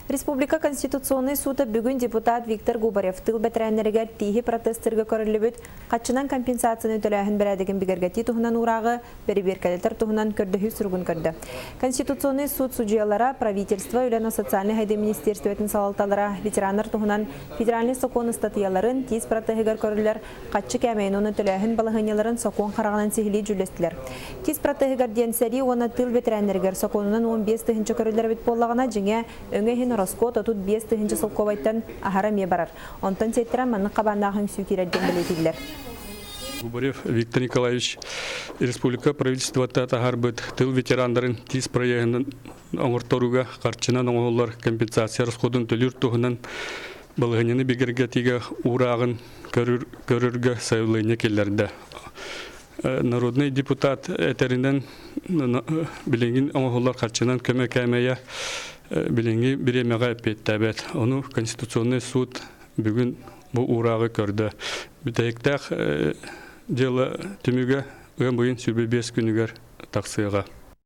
Республика Конституционный суды бүгін депутат Виктор Губарев тыл бәтірәнлерігер тейхи протестерге көрілібіт қатшынан компенсацияны төләхін бірәдігін бігергәти тұхынан урағы бері беркәлетер тұхынан көрді сүргін көрді. Конституционный суд судьялара правительство үлән социальный хайды министерстветін салалталара ветерандар тұхынан федеральный сокон статьяларын тиз протегігер көрілер қатшы кәмейін оны төләхін балығыняларын сокон қарағынан сихили жүлестілер. Тиз протегігер денсәри оны тыл бәтірәнлерігер соконынан 15 тыхынчы көрілер бет болағына жеңе өңе Роскот отут 5 тыгынчы сылковайттан ахара ме барар. Онтан сеттерен манны қабаннағын сүйкерерден білетілдер. Губарев Виктор Николаевич, Республика правительства тахар быт тыл ветерандарын тиз проектын оңырторуга қарчынан оңолар компенсация расходын төлүр туһунан балыгыны бигерге тиге урагын көрүргө сайлыйны келлерде. Народный депутат этеринен билеңин оңолар қарчынан көмөкәмәя Bilingi bir meğe pettebet. Onu Konstitusyonel Sud bugün bu uğrağı gördü. Bir tekrar yılı tümüge ön boyun sürbe 5 günüger taksıya.